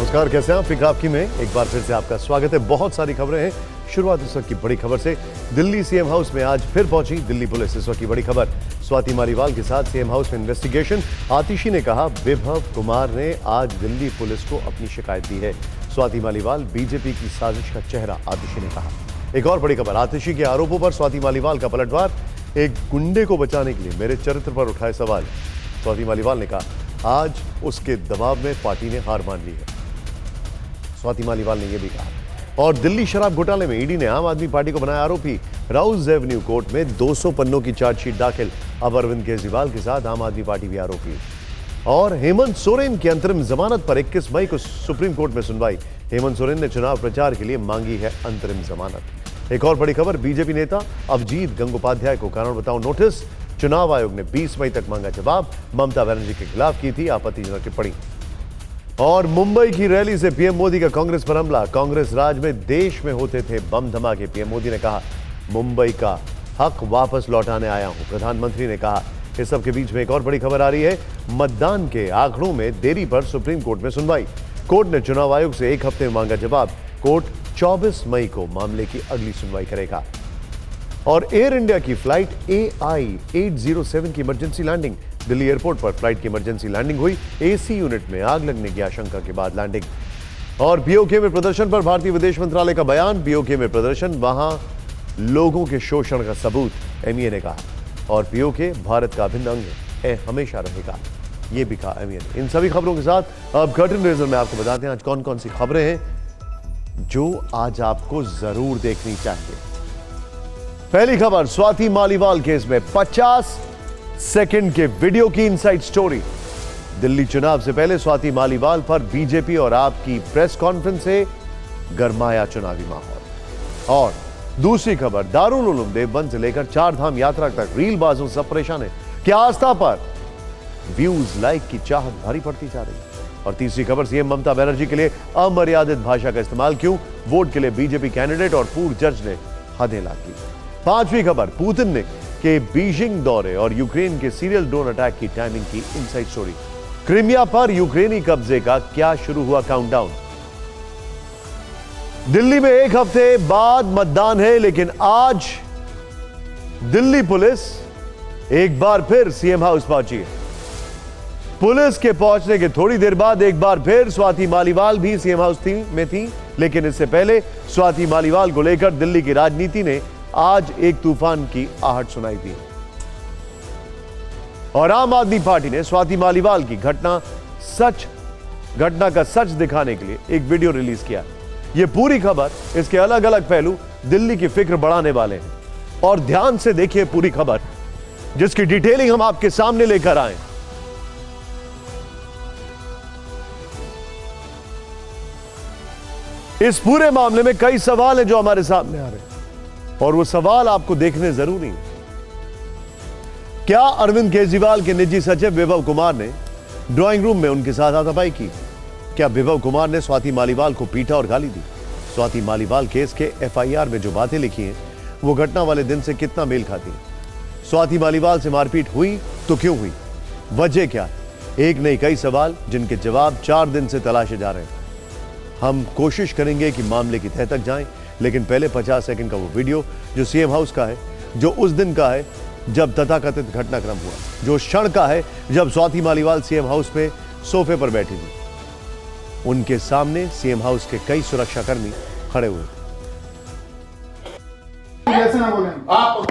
नमस्कार, कैसे हैं आप? फिक्र आपकी में एक बार फिर से आपका स्वागत है। बहुत सारी खबरें हैं। शुरुआत इस वक्त की बड़ी खबर से। दिल्ली सीएम हाउस में आज फिर पहुंची दिल्ली पुलिस। इस वक्त की बड़ी खबर, स्वाति मालीवाल के साथ सीएम हाउस में इन्वेस्टिगेशन। आतिशी ने कहा, विभव कुमार ने आज दिल्ली पुलिस को अपनी शिकायत दी है। स्वाति मालीवाल बीजेपी की साजिश का चेहरा, आतिशी ने कहा। एक और बड़ी खबर, आतिशी के आरोपों पर स्वाति मालीवाल का पलटवार। एक गुंडे को बचाने के लिए मेरे चरित्र पर उठाए सवाल। स्वाति मालीवाल ने कहा, आज उसके दबाव में पार्टी ने हार मान ली है। स्वाति मालीवाल ने यह भी कहा। और दिल्ली शराब घोटाले में ईडी ने आम आदमी पार्टी को बनाया आरोपी। राउज एवेन्यू कोर्ट में 200 पन्नों की चार्जशीट दाखिल। अब अरविंद केजरीवाल के साथ आम आदमी पार्टी भी आरोपी। और हेमंत सोरेन की अंतरिम जमानत पर 21 मई को सुप्रीम कोर्ट में सुनवाई। हेमंत सोरेन ने चुनाव प्रचार के लिए मांगी है अंतरिम जमानत। एक और बड़ी खबर, बीजेपी नेता अभिजीत गंगोपाध्याय को कारण बताओ नोटिस। चुनाव आयोग ने 20 मई तक मांगा जवाब। ममता बनर्जी के खिलाफ की थी आपत्तिजनक टिप्पणी। और मुंबई की रैली से पीएम मोदी का कांग्रेस पर हमला। कांग्रेस राज में देश में होते थे बम धमाके। पीएम मोदी ने कहा, मुंबई का हक वापस लौटाने आया हूं। प्रधानमंत्री ने कहा। इस सब के बीच में एक और बड़ी खबर आ रही है। मतदान के आंकड़ों में देरी पर सुप्रीम कोर्ट में सुनवाई। कोर्ट ने चुनाव आयोग से 1 हफ्ते में मांगा जवाब। कोर्ट 24 मई को मामले की अगली सुनवाई करेगा। और एयर इंडिया की फ्लाइट AI 807 की इमरजेंसी लैंडिंग। दिल्ली एयरपोर्ट पर फ्लाइट की इमरजेंसी लैंडिंग हुई। AC यूनिट में आग लगने की आशंका के बाद लैंडिंग। और पीओके में प्रदर्शन पर भारतीय विदेश मंत्रालय का बयान। पीओके में प्रदर्शन वहां लोगों के शोषण का सबूत, MEA ने कहा। और पीओके भारत का अभिन्न अंग है, हमेशा रहेगा, यह भी कहा MEA ने। इन सभी खबरों के साथ अब कर्टन रेजर में आपको बताते हैं आज कौन कौन सी खबरें हैं जो आज आपको जरूर देखनी चाहिए। पहली खबर, स्वाति मालीवाल केस में 50 सेकंड के वीडियो की इनसाइड स्टोरी। दिल्ली चुनाव से पहले स्वाति मालीवाल पर बीजेपी और आप की प्रेस कॉन्फ्रेंस से गरमाया चुनावी माहौल। और दूसरी खबर, दारुल उलूम देवबंद से लेकर 4 धाम यात्रा तक रीलबाजों सब परेशान है। क्या आस्था पर व्यूज लाइक की चाहत भारी पड़ती जा रही है। और तीसरी खबर, सीएम ममता बनर्जी के लिए अमर्यादित भाषा का इस्तेमाल क्यों? वोट के लिए बीजेपी कैंडिडेट और पूर्व जज ने हदें लाद की। पांचवी खबर, पुतिन ने के बीजिंग दौरे और यूक्रेन के सीरियल ड्रोन अटैक की टाइमिंग की इनसाइड स्टोरी। क्रीमिया पर यूक्रेनी कब्जे का क्या शुरू हुआ काउंटडाउन। दिल्ली में 1 हफ्ते बाद मतदान है, लेकिन आज दिल्ली पुलिस एक बार फिर सीएम हाउस पहुंची है। पुलिस के पहुंचने के थोड़ी देर बाद एक बार फिर स्वाति मालीवाल भी सीएम हाउस में थी। लेकिन इससे पहले स्वाति मालीवाल को लेकर दिल्ली की राजनीति ने आज एक तूफान की आहट सुनाई थी। और आम आदमी पार्टी ने स्वाति मालीवाल की घटना का सच दिखाने के लिए एक वीडियो रिलीज किया। यह पूरी खबर, इसके अलग अलग पहलू दिल्ली की फिक्र बढ़ाने वाले हैं। और ध्यान से देखिए पूरी खबर, जिसकी डिटेलिंग हम आपके सामने लेकर आए। इस पूरे मामले में कई सवाल हैं जो हमारे सामने आ रहे हैं, और वो सवाल आपको देखने जरूरी है। क्या अरविंद केजरीवाल के निजी सचिव विभव कुमार ने ड्राइंग रूम में उनके साथ हाथापाई की? क्या विभव कुमार ने स्वाति मालीवाल को पीटा और गाली दी? स्वाति मालीवाल केस के FIR में जो बातें लिखी हैं वो घटना वाले दिन से कितना मेल खाती हैं? स्वाति मालीवाल से मारपीट हुई तो क्यों हुई? वजह क्या है? एक नहीं कई सवाल जिनके जवाब 4 दिन से तलाशे जा रहे हैं। हम कोशिश करेंगे कि मामले की तह तक जाएं, लेकिन पहले 50 सेकंड का वो वीडियो जो सीएम हाउस का है, जो उस दिन का है जब तथाकथित घटनाक्रम हुआ, जो क्षण का है जब स्वाति मालीवाल सीएम हाउस में सोफे पर बैठी थी। उनके सामने सीएम हाउस के कई सुरक्षाकर्मी खड़े हुए थे। ऐसे ना बोलें आप।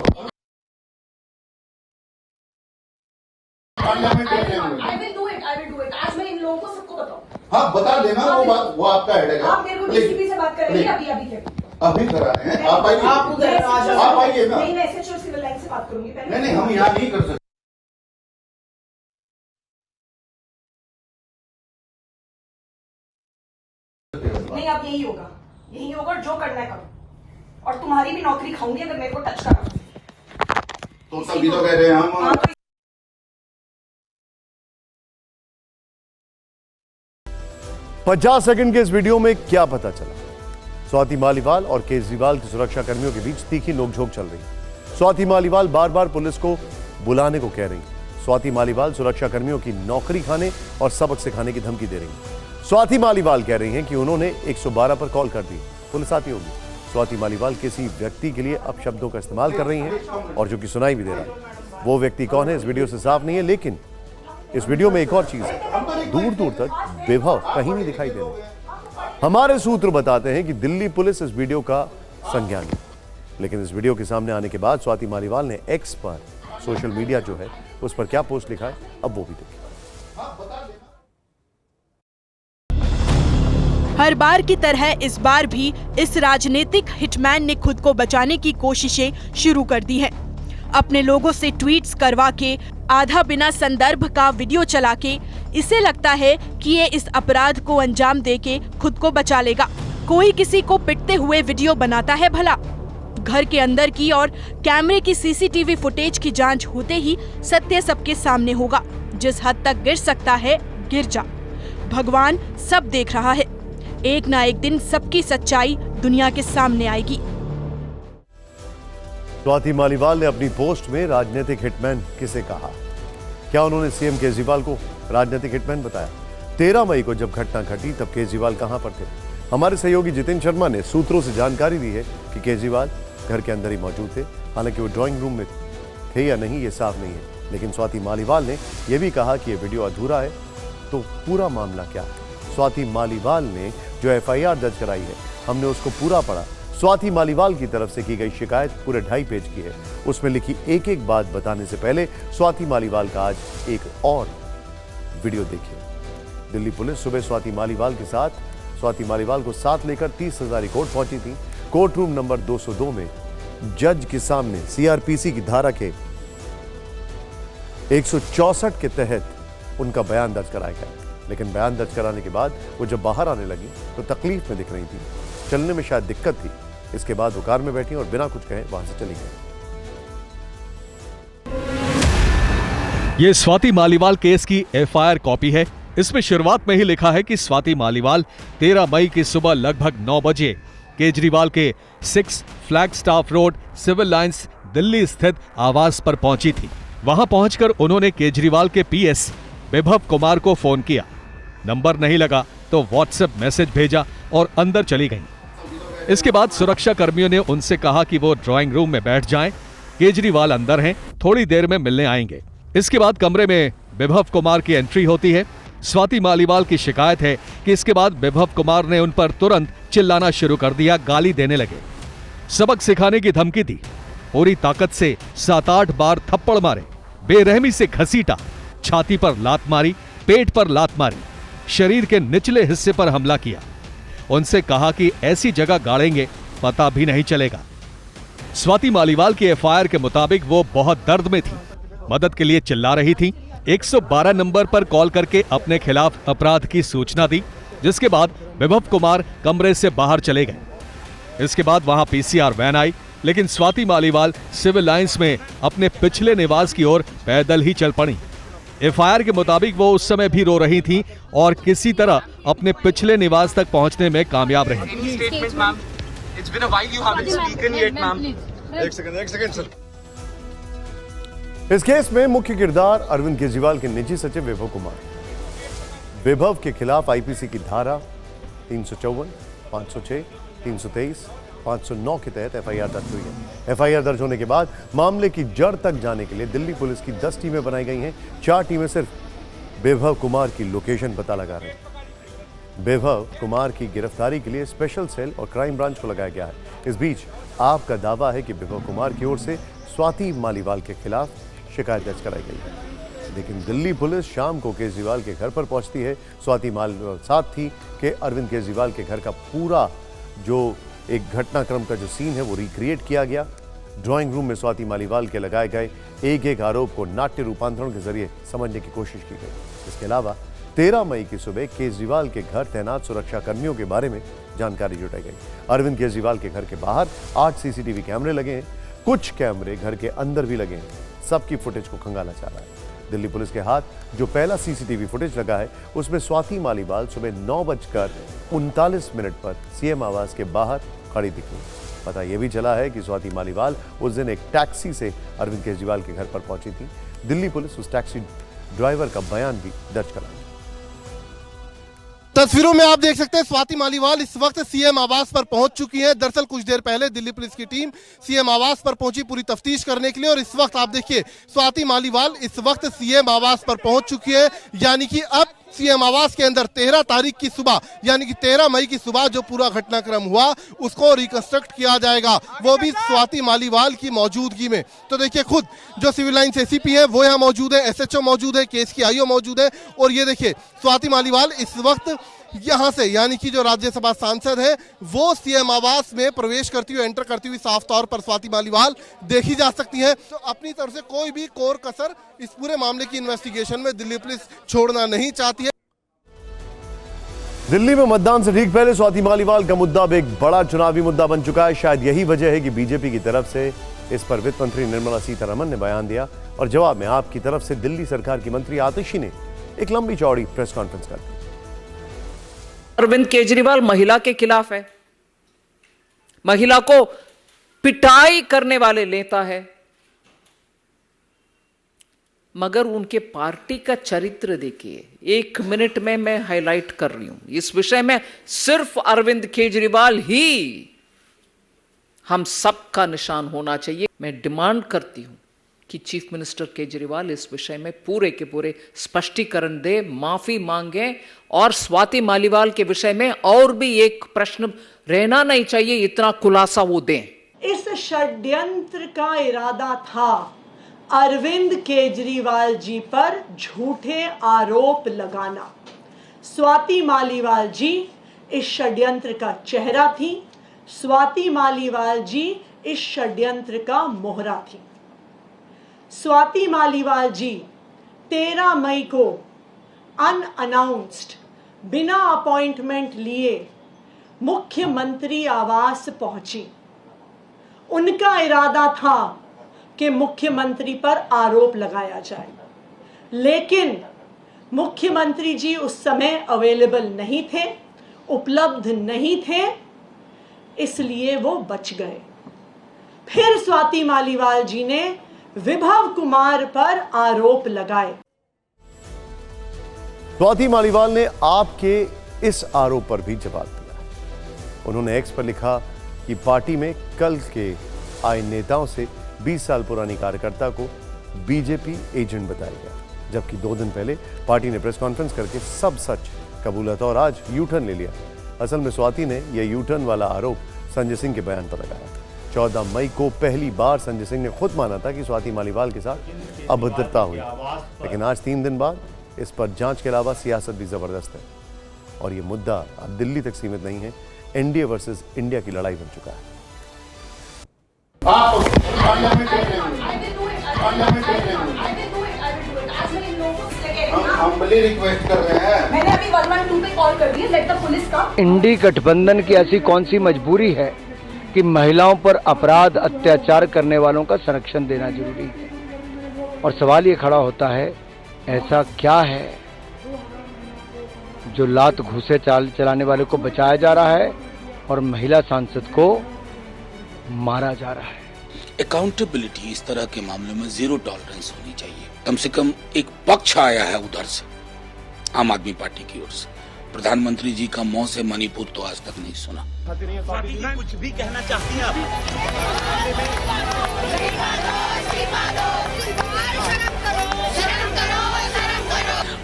I will do it. आज मैं इन लोगों को सबको बताऊं। हाँ बता देना, वो आपका हेड है। आप मेरे को DCP से बात करेंगे अभी करा रहे हैं। आप आइए, आप आइए ना। नहीं, मैं SHO सिविल लाइन से बात करूंगी पहले। नहीं, हम यहाँ नहीं कर सकते। नहीं, अब यही होगा, जो करना है करो। और तुम्हारी भी नौकरी खाऊंगी अगर मेरे को टच करा। तो तभी तो कह रहे हैं हम। 50 सेकंड के इस वीडियो में क्या पता चला? स्वाति मालीवाल और केजरीवाल की सुरक्षा कर्मियों के बीच तीखी नोकझोंक चल रही है। स्वाति मालीवाल बार बार पुलिस को बुलाने को कह रही है। स्वाति मालीवाल सुरक्षा कर्मियों की नौकरी खाने और सबक सिखाने की धमकी दे रही है। स्वाति मालीवाल कह रही हैं कि उन्होंने 112 पर कॉल कर दी, पुलिस आती होगी। स्वाति मालीवाल किसी व्यक्ति के लिए अपशब्दों का इस्तेमाल कर रही हैं और जो कि सुनाई भी दे रहा है। वो व्यक्ति कौन है इस वीडियो से साफ नहीं है, लेकिन इस वीडियो में एक और चीज है, दूर दूर तक विभव कहीं नहीं दिखाई दे रहे। हमारे सूत्र बताते हैं कि दिल्ली पुलिस इस वीडियो का संज्ञान है, लेकिन इस वीडियो के सामने आने के बाद स्वाति मालीवाल ने एक्स पर, सोशल मीडिया जो है उस पर क्या पोस्ट लिखा है, अब वो भी देखिए। हर बार की तरह इस बार भी इस राजनीतिक हिटमैन ने खुद को बचाने की कोशिशें शुरू कर दी हैं। अपने लोगों से ट्वीट्स करवा के, आधा बिना संदर्भ का वीडियो चला के इसे लगता है कि ये इस अपराध को अंजाम देके खुद को बचा लेगा। कोई किसी को पिटते हुए वीडियो बनाता है भला? घर के अंदर की और कैमरे की सीसीटीवी फुटेज की जांच होते ही सत्य सबके सामने होगा। जिस हद तक गिर सकता है गिर जा। भगवान सब देख रहा है। एक ना एक दिन सबकी सच्चाई दुनिया के सामने आएगी। स्वाति मालीवाल ने अपनी पोस्ट में राजनीतिक हिटमैन किसे कहा? क्या उन्होंने सीएम केजरीवाल को राजनीतिक हिटमैन बताया? 13 मई को जब घटना घटी तब केजरीवाल कहां पर थे? हमारे सहयोगी जितेंद्र शर्मा ने सूत्रों से जानकारी दी है कि केजरीवाल घर के अंदर ही मौजूद थे। हालांकि वो ड्राइंग रूम में थे या नहीं ये साफ नहीं है, लेकिन स्वाति मालीवाल ने यह भी कहा कि यह वीडियो अधूरा है। तो पूरा मामला क्या है? स्वाति मालीवाल ने जो एफआईआर दर्ज कराई है, हमने उसको पूरा पढ़ा। स्वाति मालीवाल की तरफ से की गई शिकायत पूरे 2.5 पेज की है। उसमें लिखी एक एक बात बताने से पहले स्वाति मालीवाल का आज एक और वीडियो देखिए। दिल्ली पुलिस सुबह स्वाति मालीवाल को साथ लेकर 30 कोर्ट पहुंची थी। कोर्ट रूम नंबर 202 में जज के सामने सीआरपीसी की धारा के 164 के तहत उनका बयान दर्ज कराया गया। लेकिन बयान दर्ज कराने के बाद वो जब बाहर आने लगी तो तकलीफ में दिख रही थी, चलने में शायद दिक्कत थी। इसके बाद वो कार में बैठी और बिना कुछ कहे वहां से चली गई। ये स्वाति मालीवाल केस की एफआईआर कॉपी है। इसमें शुरुआत में ही लिखा है कि स्वाति मालीवाल 13 मई की सुबह लगभग 9 बजे केजरीवाल के 6 Flagstaff Road, Civil Lines, Delhi स्थित आवास पर पहुंची थी। वहां पहुंचकर उन्होंने केजरीवाल के पीएस विभव कुमार को फोन किया। नंबर नहीं लगा तो व्हाट्सएप मैसेज भेजा और अंदर चली गईं। इसके बाद सुरक्षा कर्मियों ने उनसे कहा कि वो ड्राइंग रूम में बैठ जाएं, केजरीवाल अंदर हैं, थोड़ी देर में मिलने आएंगे। इसके बाद कमरे में विभव कुमार की एंट्री होती है। स्वाति मालीवाल की शिकायत है कि इसके बाद विभव कुमार ने उन पर तुरंत चिल्लाना शुरू कर दिया, गाली देने लगे, सबक सिखाने की धमकी दी, पूरी ताकत से 7-8 बार थप्पड़ मारे, बेरहमी से घसीटा, छाती पर लात मारी, पेट पर लात मारी, शरीर के निचले हिस्से पर हमला किया। उनसे कहा कि ऐसी जगह गाड़ेंगे पता भी नहीं चलेगा। स्वाति मालीवाल की एफआईआर के मुताबिक वो बहुत दर्द में थी, मदद के लिए चिल्ला रही थी। 112 नंबर पर कॉल करके अपने खिलाफ अपराध की सूचना दी, जिसके बाद विभव कुमार कमरे से बाहर चले गए। इसके बाद वहां पीसीआर वैन आई, लेकिन स्वाति मालीवाल सिविल लाइंस में अपने पिछले निवास की ओर पैदल ही चल पड़ी। एफआईआर के मुताबिक वो उस समय भी रो रही थी और किसी तरह अपने पिछले निवास तक पहुंचने में कामयाब रही। इस केस में मुख्य किरदार अरविंद केजरीवाल के निजी सचिव विभव कुमार। विभव के खिलाफ आईपीसी की धारा 354, 506, 323, 509 के तहत एफआईआर दर्ज हुई है। एफआईआर दर्ज होने के बाद मामले की जड़ तक जाने के लिए दिल्ली पुलिस की 10 टीमें बनाई गई हैं। 4 टीमें सिर्फ विभव कुमार की लोकेशन पता लगा रही हैं। विभव कुमार की गिरफ्तारी के लिए स्पेशल सेल और क्राइम ब्रांच को लगाया गया है। इस बीच आपका दावा है कि विभव कुमार की ओर से स्वाति मालीवाल के खिलाफ शिकायत दर्ज कराई गई है, लेकिन दिल्ली पुलिस शाम को केजरीवाल के घर पर पहुंचती है। स्वाति मालीवाल साथ थी कि अरविंद केजरीवाल के घर का पूरा जो एक घटनाक्रम का जो सीन है वो रिक्रिएट किया गया। ड्राइंग रूम में स्वाति मालीवाल के लगाए गए एक एक आरोप को नाट्य रूपांतरण के जरिए समझने की कोशिश की गई। इसके अलावा 13 मई की सुबह केजरीवाल के घर तैनात सुरक्षा कर्मियों के बारे में जानकारी जुटाई गई। अरविंद केजरीवाल के घर के बाहर 8 सीसीटीवी कैमरे लगे हैं, कुछ कैमरे घर के अंदर भी लगे हैं। सबकी फुटेज को खंगाला जा रहा है। दिल्ली पुलिस के हाथ जो पहला सीसीटीवी फुटेज लगा है उसमें स्वाति मालीवाल सुबह 9:39 पर सीएम आवास के बाहर खड़ी दिखी। पता यह भी चला है कि स्वाति मालीवाल उस दिन एक टैक्सी से अरविंद केजरीवाल के घर पर पहुंची थी। दिल्ली पुलिस उस टैक्सी ड्राइवर का बयान भी दर्ज कराई। तस्वीरों में आप देख सकते हैं स्वाति मालीवाल इस वक्त सीएम आवास पर पहुंच चुकी हैं। दरअसल कुछ देर पहले दिल्ली पुलिस की टीम सीएम आवास पर पहुंची पूरी तफ्तीश करने के लिए, और इस वक्त आप देखिए स्वाति मालीवाल इस वक्त सीएम आवास पर पहुंच चुकी है। यानी कि अब सीएम आवास के अंदर 13 तारीख की सुबह यानी कि 13 मई की सुबह जो पूरा घटनाक्रम हुआ उसको रिकंस्ट्रक्ट किया जाएगा, वो भी स्वाति मालीवाल की मौजूदगी में। तो देखिए खुद जो सिविल लाइंस एसीपी है वो यहाँ मौजूद है, एसएचओ मौजूद है, केस की आईओ मौजूद है, और ये देखिए स्वाति मालीवाल इस वक्त यहाँ से यानी कि जो राज्यसभा सांसद है वो सीएम आवास में प्रवेश करती हुई एंटर करती हुई साफ तौर पर स्वाति मालीवाल देखी जा सकती है। तो अपनी तरफ से कोई भी कोर कसर इस पूरे मामले की इन्वेस्टिगेशन में दिल्ली पुलिस छोड़ना नहीं चाहती है। दिल्ली में मतदान से ठीक पहले स्वाति मालीवाल का मुद्दा अब एक बड़ा चुनावी मुद्दा बन चुका है। शायद यही वजह है कि बीजेपी की तरफ से इस पर वित्त मंत्री निर्मला सीतारमण ने बयान दिया, और जवाब में आपकी तरफ से दिल्ली सरकार की मंत्री आतिशी ने एक लंबी चौड़ी प्रेस कॉन्फ्रेंस कर दी। अरविंद केजरीवाल महिला के खिलाफ है, महिला को पिटाई करने वाले नेता है, मगर उनके पार्टी का चरित्र देखिए। 1 मिनट में मैं हाईलाइट कर रही हूं इस विषय में, सिर्फ अरविंद केजरीवाल ही हम सबका निशान होना चाहिए। मैं डिमांड करती हूं कि चीफ मिनिस्टर केजरीवाल इस विषय में पूरे के पूरे स्पष्टीकरण दे, माफी मांगे, और स्वाति मालीवाल के विषय में और भी एक प्रश्न रहना नहीं चाहिए, इतना खुलासा वो दें। इस षड्यंत्र का इरादा था अरविंद केजरीवाल जी पर झूठे आरोप लगाना। स्वाति मालीवाल जी इस षड्यंत्र का चेहरा थी, स्वाति मालीवाल जी इस षड्यंत्र का मोहरा थी। स्वाति मालीवाल जी 13 मई को अनअनाउंस्ड बिना अपॉइंटमेंट लिए मुख्यमंत्री आवास पहुंची। उनका इरादा था कि मुख्यमंत्री पर आरोप लगाया जाए, लेकिन मुख्यमंत्री जी उस समय अवेलेबल नहीं थे, उपलब्ध नहीं थे, इसलिए वो बच गए। फिर स्वाति मालीवाल जी ने विभव कुमार पर आरोप लगाए। स्वाति मालीवाल ने आपके इस आरोप पर भी जवाब दिया। उन्होंने एक्स पर लिखा कि पार्टी में कल के आए नेताओं से 20 साल पुरानी कार्यकर्ता को बीजेपी एजेंट बताया गया, जबकि 2 दिन पहले पार्टी ने प्रेस कॉन्फ्रेंस करके सब सच कबूला था और आज यू टर्न ले लिया। असल में स्वाति ने यह यू टर्न वाला आरोप संजय सिंह के बयान पर लगाया था। 14 मई को पहली बार संजय सिंह ने खुद माना था कि स्वाति मालीवाल के साथ अभद्रता हुई, लेकिन आज 3 दिन बाद इस पर जांच के अलावा सियासत भी जबरदस्त है, और ये मुद्दा अब दिल्ली तक सीमित नहीं है, एनडीए वर्सेस इंडिया की लड़ाई बन चुका है। हम बड़ी रिक्वेस्ट कर रहे हैं। मैंने अभी 112 पे कॉल कर दिया, लेट द पुलिस का। इंडी गठबंधन की ऐसी कौन सी मजबूरी है कि महिलाओं पर अपराध अत्याचार करने वालों का संरक्षण देना जरूरी है? और सवाल ये खड़ा होता है, ऐसा क्या है जो लात घूसे चलाने वाले को बचाया जा रहा है और महिला सांसद को मारा जा रहा है? अकाउंटेबिलिटी इस तरह के मामलों में 0 टॉलरेंस होनी चाहिए। कम से कम एक पक्ष आया है उधर से, आम आदमी पार्टी की ओर से। प्रधानमंत्री जी का मुंह से मणिपुर तो आज तक नहीं सुना। कुछ भी कहना चाहती हैं आप?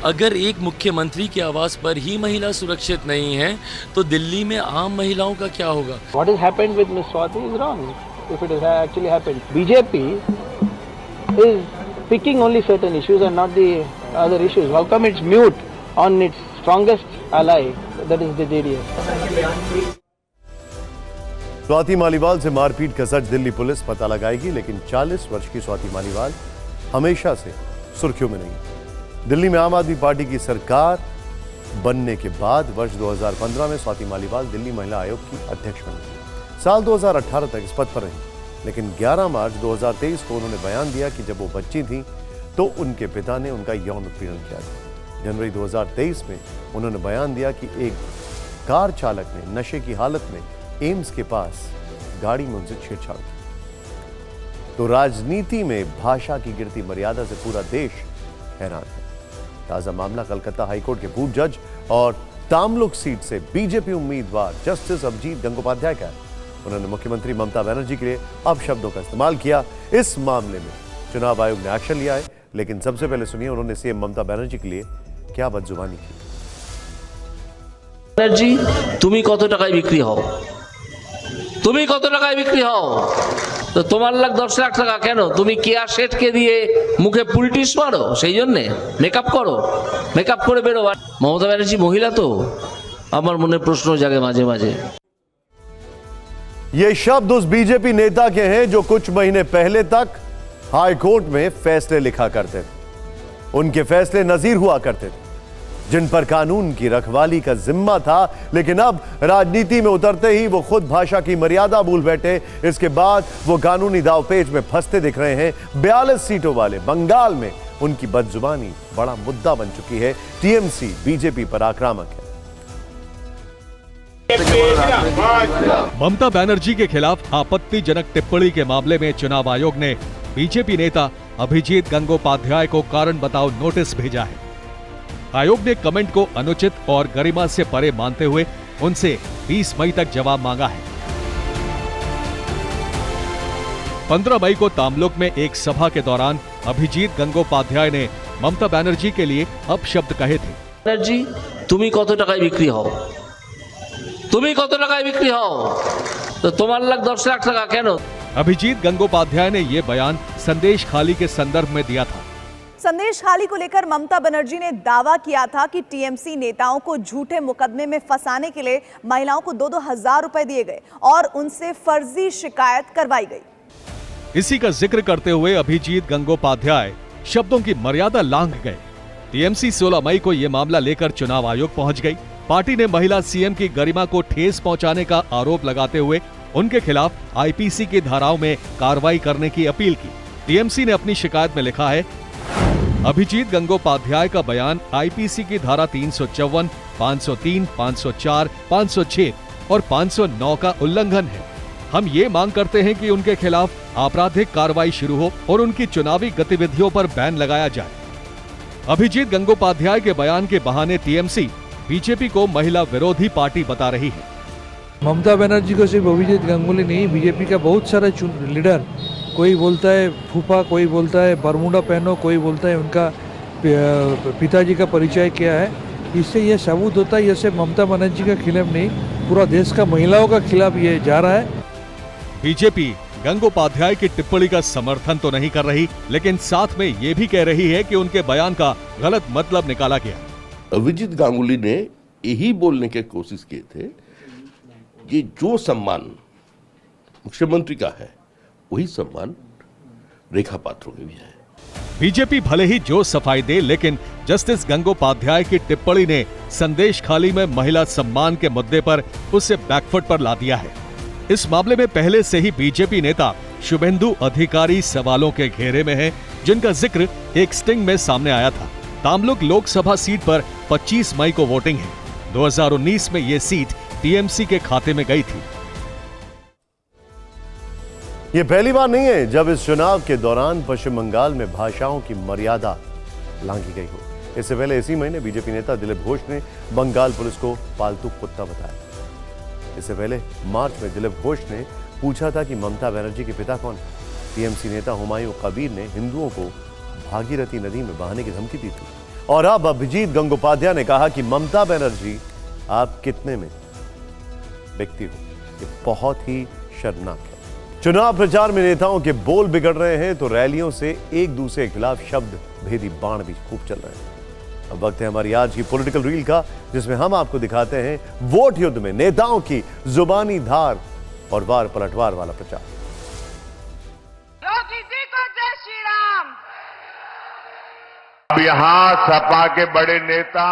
अगर एक मुख्यमंत्री के आवास पर ही महिला सुरक्षित नहीं है तो दिल्ली में आम महिलाओं का क्या होगा? What has happened with Ms. Swati is wrong. If it has actually happened, BJP is picking only certain issues and not the other issues. How come it's mute on its strongest ally, that is the JDS? Swati Maliwal से मारपीट का सच Delhi police पता लगाएगी, लेकिन 40 वर्ष की स्वाति मालीवाल हमेशा से सुर्खियों में नहीं। दिल्ली में आम आदमी पार्टी की सरकार बनने के बाद वर्ष 2015 में स्वाति मालीवाल दिल्ली महिला आयोग की अध्यक्ष बनी। साल 2018 तक इस पद पर रही, लेकिन 11 मार्च 2023 को उन्होंने बयान दिया कि जब वो बच्ची थी तो उनके पिता ने उनका यौन उत्पीड़न किया था। जनवरी 2023 में उन्होंने बयान दिया कि एक कार चालक ने नशे की हालत में एम्स के पास गाड़ी में उनसे छेड़छाड़ की। तो राजनीति में भाषा की गिरती मर्यादा से पूरा देश हैरान है। ताजा मामला कलकत्ता हाईकोर्ट के पूर्व जज और तामलुक सीट से बीजेपी उम्मीदवार जस्टिस अभिजीत गंगोपाध्याय का है। उन्होंने मुख्यमंत्री ममता बनर्जी के लिए अपशब्दों का इस्तेमाल किया। इस मामले में चुनाव आयोग ने एक्शन लिया है, लेकिन सबसे पहले सुनिए उन्होंने सीएम ममता बनर्जी के लिए क्या बदजुबानी की। बनर्जी, তুমি কত টাকায় বিক্রি হও? তুমি কত টাকায় বিক্রি হও? তো তোমার লাখ 10 লাখ টাকা কেন? তুমি কেয়া শেঠকে দিয়ে মুখে পুলটিস মারো, সেই জন্য মেকআপ করো, মেকআপ করে বেরো। মমতা ব্যানার্জি মহিলা তো, আমার মনে প্রশ্ন জাগে মাঝে মাঝে। ये शब्द उस बीजेपी नेता के हैं जो कुछ महीने पहले तक हाई कोर्ट में फैसले लिखा करते थे। उनके फैसले नजीर हुआ करते थे, जिन पर कानून की रखवाली का जिम्मा था, लेकिन अब राजनीति में उतरते ही वो खुद भाषा की मर्यादा भूल बैठे। इसके बाद वो कानूनी दावपेच में फंसते दिख रहे हैं। 42 सीटों वाले बंगाल में उनकी बदजुबानी बड़ा मुद्दा बन चुकी है। टीएमसी बीजेपी पर आक्रामक है। ममता बनर्जी के खिलाफ आपत्तिजनक टिप्पणी के मामले में चुनाव आयोग ने बीजेपी नेता अभिजीत गंगोपाध्याय को कारण बताओ नोटिस भेजा है। आयोग ने कमेंट को अनुचित और गरिमा से परे मानते हुए उनसे 20 मई तक जवाब मांगा है। 15 मई को तामलुक में एक सभा के दौरान अभिजीत गंगोपाध्याय ने ममता बनर्जी के लिए अपशब्द कहे थे। बनर्जी, তুমি কত টাকায় বিক্রি হও? তুমি কত টাকায় বিক্রি হও? তো তোমার লাখ 10 লাখ টাকা কেন? अभिजीत गंगोपाध्याय ने ये बयान संदेश खाली के संदर्भ में दिया था। संदेश खाली को लेकर ममता बनर्जी ने दावा किया था कि टीएमसी नेताओं को झूठे मुकदमे में फंसाने के लिए महिलाओं को 2-2 हजार रुपए दिए गए और उनसे फर्जी शिकायत करवाई गई। इसी का जिक्र करते हुए अभिजीत गंगोपाध्याय शब्दों की मर्यादा लांघ गए। टीएमसी 16 मई को यह मामला लेकर चुनाव आयोग पहुंच गई। पार्टी ने महिला सीएम की गरिमा को ठेस पहुंचाने का आरोप लगाते हुए उनके खिलाफ आईपीसी की धाराओं में कार्रवाई करने की अपील की। टीएमसी ने अपनी शिकायत में लिखा है, अभिजीत गंगोपाध्याय का बयान आईपीसी की धारा 354, 503, 504, 506 और 509 का उल्लंघन है। हम ये मांग करते हैं कि उनके खिलाफ आपराधिक कार्रवाई शुरू हो और उनकी चुनावी गतिविधियों पर बैन लगाया जाए। अभिजीत गंगोपाध्याय के बयान के बहाने टीएमसी बीजेपी को महिला विरोधी पार्टी बता रही है। ममता बनर्जी को सिर्फ अभिजीत गांगुली नहीं, बीजेपी का बहुत सारा लीडर, कोई बोलता है फूफा, कोई बोलता है बरमूडा पहनो, कोई बोलता है उनका पिताजी का परिचय क्या है। इससे यह सबूत होता है ये सिर्फ ममता बनर्जी के खिलाफ नहीं, पूरा देश का महिलाओं का खिलाफ ये जा रहा है। बीजेपी गंगोपाध्याय की टिप्पणी का समर्थन तो नहीं कर रही, लेकिन साथ में ये भी कह रही है कि उनके बयान का गलत मतलब निकाला गया। अभिजीत गांगुली ने यही बोलने की कोशिश किए थे कि जो सम्मान मुख्यमंत्री का है वही सम्मान रेखा पात्रों के भी है। बीजेपी भले ही जो सफाई दे, लेकिन जस्टिस गंगोपाध्याय की टिप्पणी ने संदेश खाली में महिला सम्मान के मुद्दे पर उसे बैकफुट पर ला दिया है। इस मामले में पहले से ही बीजेपी नेता शुभेंदु अधिकारी सवालों के घेरे में है, जिनका जिक्र एक स्टिंग में सामने आया था। तामलुक लोकसभा सीट पर 25 मई को वोटिंग है। 2019 में ये सीट टीएमसी के खाते में गई थी। ये पहली बार नहीं है जब इस चुनाव के दौरान पश्चिम बंगाल में भाषाओं की मर्यादा लांघी गई हो। इससे पहले इसी महीने बीजेपी नेता दिलीप घोष ने बंगाल पुलिस को पालतू कुत्ता बताया। इससे पहले मार्च में दिलीप घोष ने पूछा था कि ममता बनर्जी के पिता कौन है। टीएमसी नेता हुमायूं कबीर ने हिंदुओं को भागीरथी नदी में बहाने की धमकी दी थी। और अब अभिजीत गंगोपाध्याय ने कहा कि ममता बनर्जी आप कितने में बिकती हो। ये बहुत ही शर्मनाक है। चुनाव प्रचार में नेताओं के बोल बिगड़ रहे हैं तो रैलियों से एक दूसरे के खिलाफ शब्द भेदी बाण भी खूब चल रहे हैं। अब वक्त है हमारी आज की पॉलिटिकल रील का, जिसमें हम आपको दिखाते हैं वोट युद्ध में नेताओं की जुबानी धार और वार पलटवार वाला प्रचार। अब यहां सपा के बड़े नेता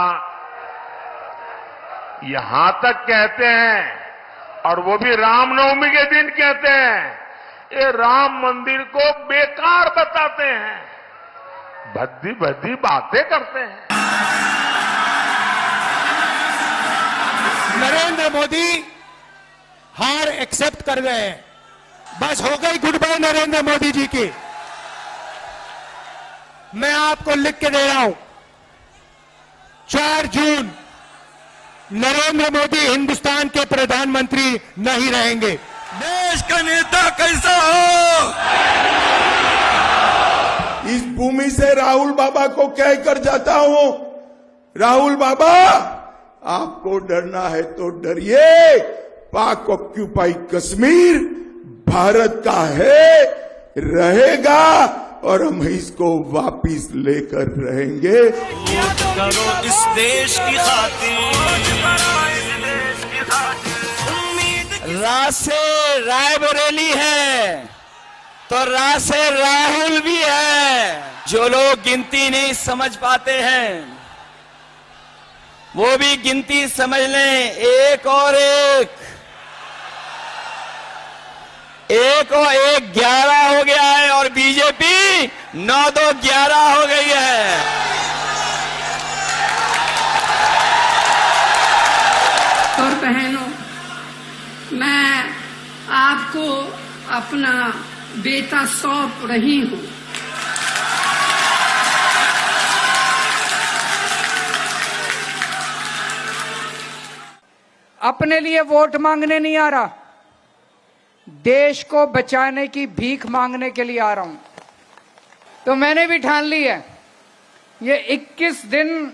यहां तक कहते हैं, और वो भी रामनवमी के दिन कहते हैं, ये राम मंदिर को बेकार बताते हैं, भद्दी भद्दी बातें करते हैं। नरेंद्र मोदी हार एक्सेप्ट कर गए, बस हो गई गुड बाय नरेंद्र मोदी जी की। मैं आपको लिख के दे रहा हूं, 4 जून नरेंद्र मोदी हिंदुस्तान के प्रधानमंत्री नहीं रहेंगे। देश का नेता कैसा हो, इस भूमि से राहुल बाबा को कहकर जाता हूं, राहुल बाबा आपको डरना है तो डरिए, पाक ऑक्यूपाई कश्मीर भारत का है, रहेगा और हम इसको वापिस लेकर रहेंगे। करो इस देश की खातिर, रा से रायबरेली है तो रा से राहुल भी है। जो लोग गिनती नहीं समझ पाते हैं वो भी गिनती समझ लें, एक और एक 11 हो गया है और बीजेपी 9-2-11 हो गई है। और बहनों, मैं आपको अपना बेटा सौंप रही हूं। अपने लिए वोट मांगने नहीं आ रहा, देश को बचाने की भीख मांगने के लिए आ रहा हूं। तो मैंने भी ठान ली है, ये 21 दिन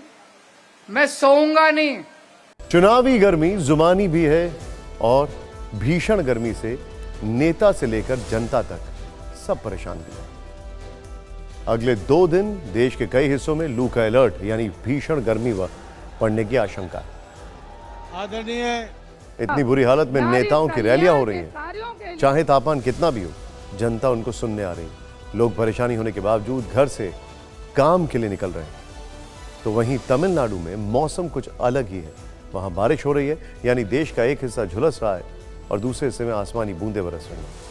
मैं सोऊंगा नहीं। चुनावी गर्मी जुबानी भी है और भीषण गर्मी से नेता से लेकर जनता तक सब परेशान भी है। अगले 2 दिन देश के कई हिस्सों में लू का अलर्ट यानी भीषण गर्मी व पड़ने की आशंका है। आदरणीय इतनी बुरी हालत में नेताओं की रैलियां हो रही हैं, चाहे तापमान कितना भी हो, जनता उनको सुनने आ रही है। लोग परेशानी होने के बावजूद घर से काम के लिए निकल रहे हैं। तो वहीं तमिलनाडु में मौसम कुछ अलग ही है। वहां बारिश हो रही है, यानी देश का एक हिस्सा झुलस रहा है और दूसरे हिस्से में आसमानी बूंदें बरस रही हैं।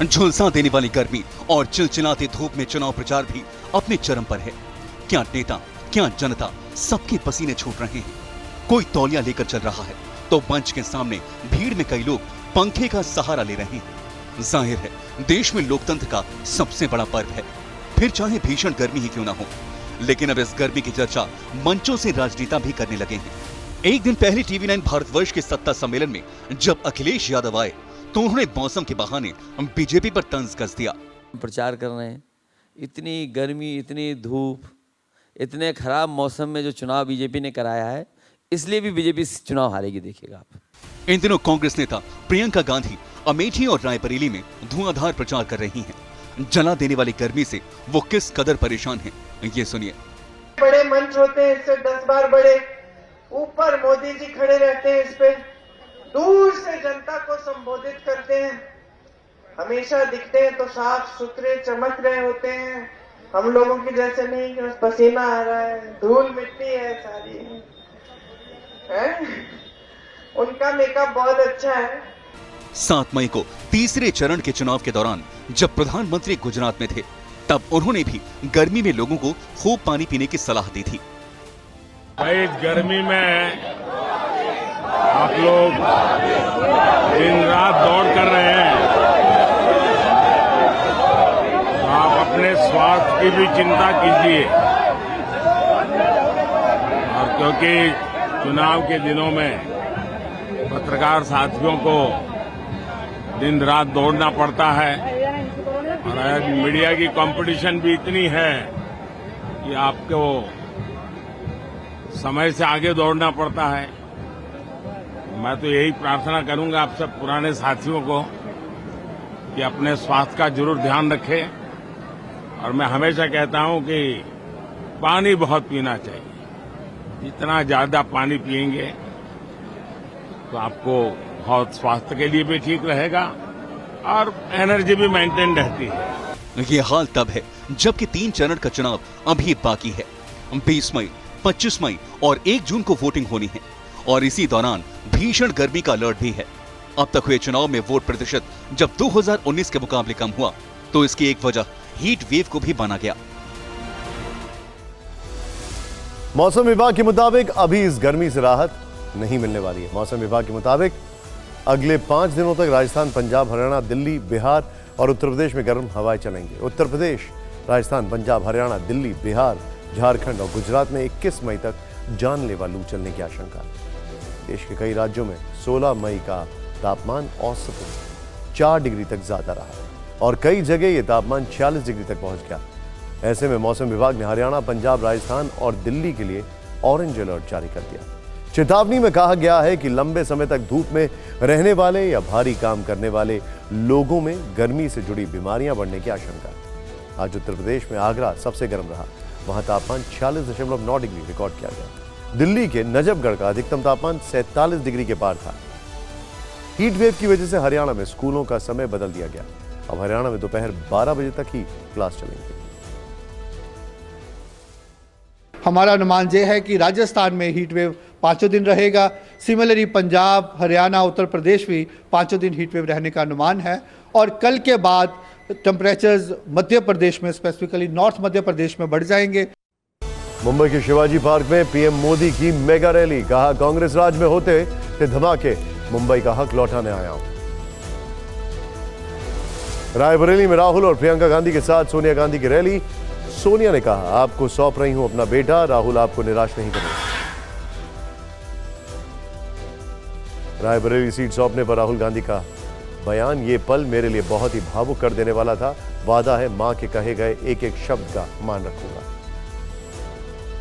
झुलसा देने वाली गर्मी और चिलचिलाते धूप में चुनाव प्रचार भी अपने चरम पर है। क्या नेता, क्या जनता, सबके पसीने छूट रहे हैं। कोई तौलिया लेकर चल रहा है तो मंच के सामने भीड़ में कई लोग पंखे का सहारा ले रहे हैं। जाहिर है देश में लोकतंत्र का सबसे बड़ा पर्व है, फिर चाहे भीषण गर्मी ही क्यों ना हो। लेकिन अब इस गर्मी की चर्चा मंचों से राजनेता भी करने लगे हैं। एक दिन पहले TV9 भारतवर्ष के सत्ता सम्मेलन में जब अखिलेश यादव आए तो उन्होंने मौसम के बहाने बीजेपी पर तंज कस दिया। प्रचार कर रहे हैं, इतनी गर्मी, इतनी धूप, इतने खराब मौसम में जो चुनाव बीजेपी ने कराया है, इसलिए भी बीजेपी चुनाव हारेगी, देखिएगा आप। इन दिनों कांग्रेस नेता प्रियंका गांधी अमेठी और रायबरेली में धुआंधार प्रचार कर रही हैं। जला देने वाली गर्मी से वो किस कदर परेशान हैं, ये सुनिए। बड़े मंच होते हैं, इससे 10 बार बड़े, ऊपर मोदी जी खड़े रहते हैं, इस पे दूर से जनता को संबोधित करते हैं, हमेशा दिखते हैं तो साफ सुथरे चमक रहे होते हैं, हम लोगों की जैसे नहीं कि बस पसीना आ रहा है, धूल मिट्टी है सारी है? उनका मेकअप बहुत अच्छा है। 7 मई को तीसरे चरण के चुनाव के दौरान जब प्रधानमंत्री गुजरात में थे, तब उन्होंने भी गर्मी में लोगों को खूब पानी पीने की सलाह दी थी। भाई इस गर्मी में आप लोग दिन रात दौड़ कर रहे हैं, तो आप अपने स्वास्थ्य की भी चिंता कीजिए। और क्योंकि चुनाव के दिनों में पत्रकार साथियों को दिन रात दौड़ना पड़ता है और आज मीडिया की कंपटीशन भी इतनी है कि आपको समय से आगे दौड़ना पड़ता है। मैं तो यही प्रार्थना करूंगा आप सब पुराने साथियों को कि अपने स्वास्थ्य का जरूर ध्यान रखें। और मैं हमेशा कहता हूं कि पानी बहुत पीना चाहिए। जितना ज्यादा पानी पिएंगे तो आपको बहुत स्वास्थ्य के लिए भी ठीक रहेगा और एनर्जी भी मेंटेन रहती है। ये हाल तब है जबकि 3 चरण का चुनाव अभी बाकी है। 20 मई, 25 मई और 1 जून को वोटिंग होनी है और इसी दौरान भीषण गर्मी का अलर्ट भी है। अब तक हुए चुनाव में वोट प्रतिशत जब 2019 के मुकाबले कम हुआ तो इसकी एक वजह हीट वेव को भी माना गया। मौसम विभाग के मुताबिक अभी इस गर्मी से राहत नहीं मिलने वाली है। मौसम विभाग के मुताबिक अगले 5 दिनों तक राजस्थान, पंजाब, हरियाणा, दिल्ली, बिहार और उत्तर प्रदेश में गर्म हवाएं चलेंगी। उत्तर प्रदेश, राजस्थान, पंजाब, हरियाणा, दिल्ली, बिहार, झारखंड और गुजरात में 21 मई तक जानलेवा लू चलने की आशंका। देश के कई राज्यों में 16 मई का तापमान औसतन 4 डिग्री तक ज्यादा रहा और कई जगह यह तापमान 46 डिग्री तक पहुंच गया। ऐसे में मौसम विभाग ने हरियाणा, पंजाब, राजस्थान और दिल्ली के लिए ऑरेंज अलर्ट जारी कर दिया। चेतावनी में कहा गया है कि लंबे समय तक धूप में रहने वाले या भारी काम करने वाले लोगों में गर्मी से जुड़ी बीमारियां बढ़ने की आशंका है। आज उत्तर प्रदेश में आगरा सबसे गर्म रहा, वहां तापमान 46.9 डिग्री रिकॉर्ड किया गया। दिल्ली के नजफगढ़ का अधिकतम तापमान 47 डिग्री के पार था। हीट वेव की वजह से हरियाणा में स्कूलों का समय बदल दिया गया। अब हरियाणा में दोपहर 12 बजे तक ही क्लास चलेंगी। हमारा अनुमान यह है कि राजस्थान में हीट वेव 5 दिन रहेगा। सिमिलरली पंजाब, हरियाणा, उत्तर प्रदेश भी 5 दिन हीट वेव रहने का अनुमान है और कल के बाद टेम्परेचर्स मध्य प्रदेश में, स्पेसिफिकली नॉर्थ मध्य प्रदेश में बढ़ जाएंगे। मुंबई के शिवाजी पार्क में पीएम मोदी की मेगा रैली, कहा कांग्रेस राज में होते थे धमाके, मुंबई का हक लौटाने आया हूं। रायबरेली में राहुल और प्रियंका गांधी के साथ सोनिया गांधी की रैली। सोनिया ने कहा, आपको सौंप रही हूं अपना बेटा, राहुल आपको निराश नहीं करेगा। रायबरेली सीट सौंपने पर राहुल गांधी का बयान, ये पल मेरे लिए बहुत ही भावुक कर देने वाला था, वादा है मां के कहे गए एक एक शब्द का मान रखूंगा।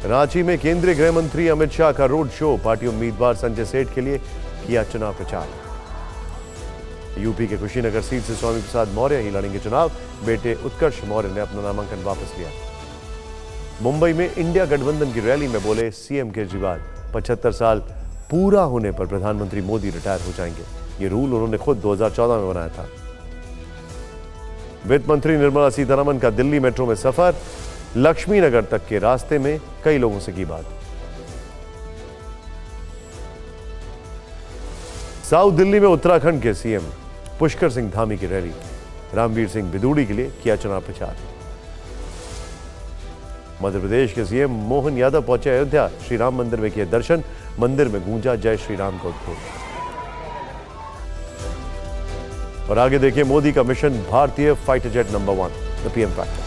रांची में केंद्रीय गृह मंत्री अमित शाह का रोड शो, पार्टी उम्मीदवार संजय सेठ के लिए किया चुनाव प्रचार। यूपी के कुशीनगर सीट से स्वामी प्रसाद मौर्य ही लड़ेंगे चुनाव, बेटे उत्कर्ष मौर्य ने अपना नामांकन वापस लिया। मुंबई में इंडिया गठबंधन की रैली में बोले सीएम केजरीवाल, 75 साल पूरा होने पर प्रधानमंत्री मोदी रिटायर हो जाएंगे। ये रूल उन्होंने खुद 2014 में बनाया था। वित्त मंत्री निर्मला सीतारमण का दिल्ली मेट्रो में सफर, लक्ष्मी नगर तक के रास्ते में कई लोगों से की बात। साउथ दिल्ली में उत्तराखंड के सीएम पुष्कर सिंह धामी की रैली, रामवीर सिंह बिदूड़ी के लिए किया चुनाव प्रचार। मध्य प्रदेश के सीएम मोहन यादव पहुंचे अयोध्या, श्री राम मंदिर में किए दर्शन, मंदिर में गूंजा जय श्री राम का उद्घोष। और आगे देखिए मोदी का मिशन भारतीय fighter jet number 1, the PM factor.